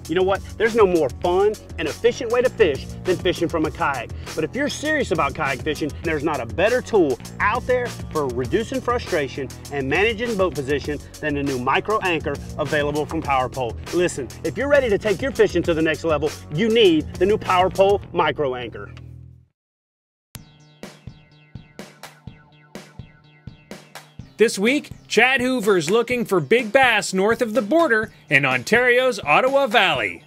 You know what? There's no more fun and efficient way to fish than fishing from a kayak. But if you're serious about kayak fishing, there's not a better tool out there for reducing frustration and managing boat position than the new micro anchor available from PowerPole. Listen, if you're ready to take your fishing to the next level, you need the new PowerPole micro anchor. This week, Chad Hoover's looking for big bass north of the border in Ontario's Ottawa Valley.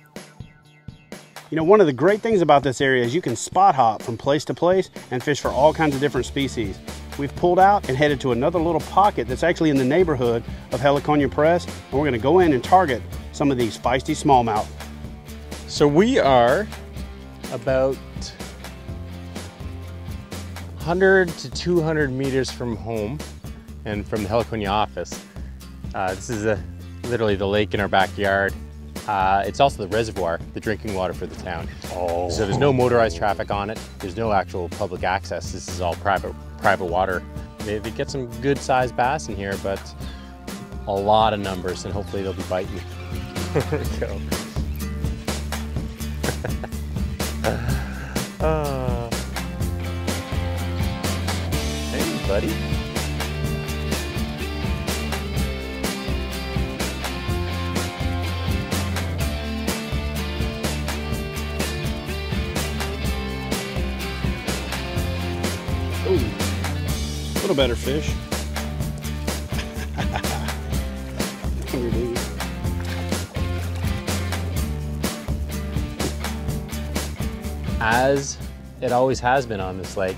You know, one of the great things about this area is you can spot hop from place to place and fish for all kinds of different species. We've pulled out and headed to another little pocket that's actually in the neighborhood of Heliconia Press, and we're going to go in and target some of these feisty smallmouth. So we are about 100 to 200 meters from home and from the Heliconia office. This is literally the lake in our backyard. It's also the reservoir, the drinking water for the town. Oh. So there's no motorized traffic on it. There's no actual public access. This is all private water. They get some good sized bass in here, but a lot of numbers, and hopefully they'll be biting. There we go. Hey, buddy. Ooh, a little better fish. As it always has been on this lake,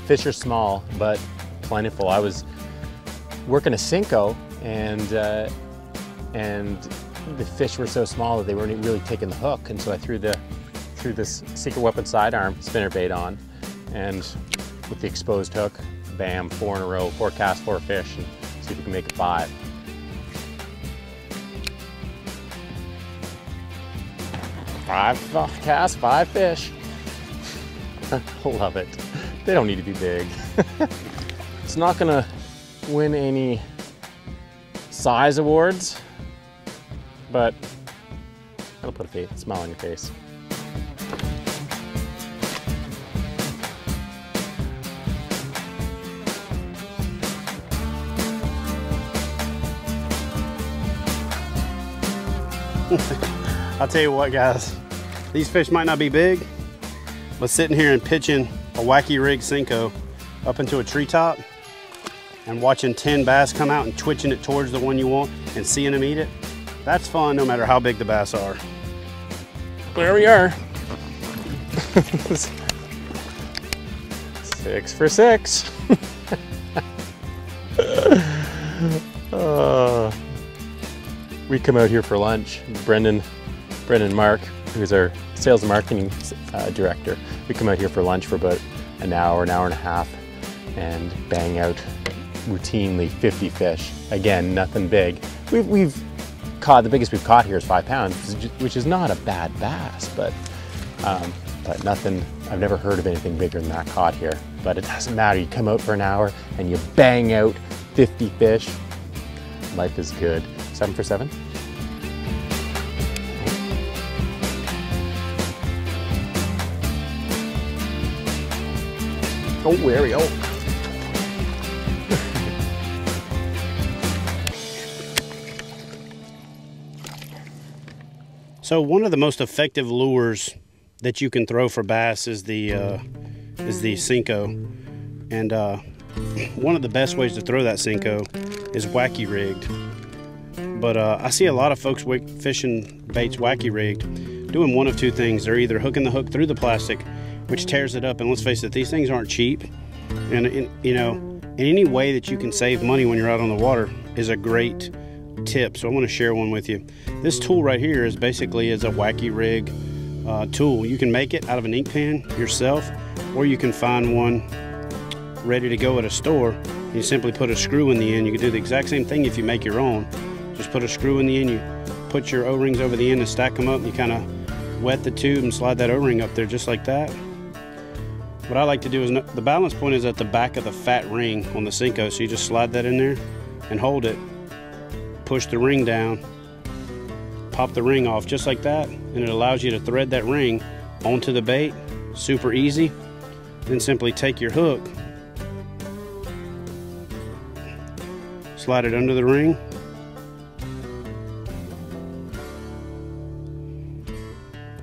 fish are small but plentiful. I was working a Cinco and the fish were so small that they weren't really taking the hook, and so I threw this secret weapon sidearm spinnerbait on, and with the exposed hook, bam, 4 in a row, 4 casts, 4 fish, and see if we can make it 5. Five casts, 5 fish. Love it. They don't need to be big. It's not gonna win any size awards, but it'll put a smile on your face. I'll tell you what, guys, these fish might not be big, but sitting here and pitching a wacky rig Cinco up into a treetop and watching 10 bass come out and twitching it towards the one you want and seeing them eat it, that's fun no matter how big the bass are. There we are. 6 for 6. We come out here for lunch. Brendan and Mark, who's our sales and marketing director, we come out here for lunch for about an hour and a half and bang out routinely 50 fish. Again, nothing big. We've caught, the biggest we've caught here is 5 pounds, which is not a bad bass, but nothing, I've never heard of anything bigger than that caught here. But it doesn't matter, you come out for an hour and you bang out 50 fish. Life is good. 7 for 7. Oh, there we go. So one of the most effective lures that you can throw for bass is the Cinco, and one of the best ways to throw that Cinco is wacky rigged. But I see a lot of folks fishing baits wacky rigged doing one of two things. They're either hooking the hook through the plastic, which tears it up, and let's face it, these things aren't cheap, and you know, in any way that you can save money when you're out on the water is a great tip. So I want to share one with you. This tool right here is basically a wacky rig tool. You can make it out of an ink pen yourself, or you can find one ready to go at a store. You simply put a screw in the end. You can do the exact same thing if you make your own. Just put a screw in the end, you put your O-rings over the end and stack them up, and you kind of wet the tube and slide that O-ring up there just like that. What I like to do is, the balance point is at the back of the fat ring on the Cinco, so you just slide that in there and hold it, push the ring down, pop the ring off just like that, and it allows you to thread that ring onto the bait. Super easy. Then simply take your hook, slide it under the ring,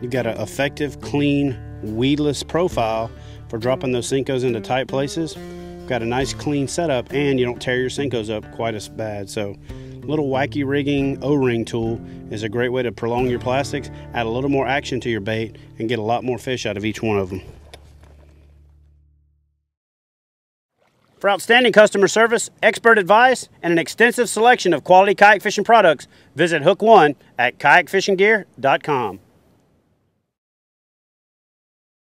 you've got an effective, clean, weedless profile for dropping those Senkos into tight places. Got a nice clean setup, and you don't tear your Senkos up quite as bad. So little wacky rigging O-ring tool is a great way to prolong your plastics, add a little more action to your bait, and get a lot more fish out of each one of them. For outstanding customer service, expert advice, and an extensive selection of quality kayak fishing products, visit Hook One at kayakfishinggear.com.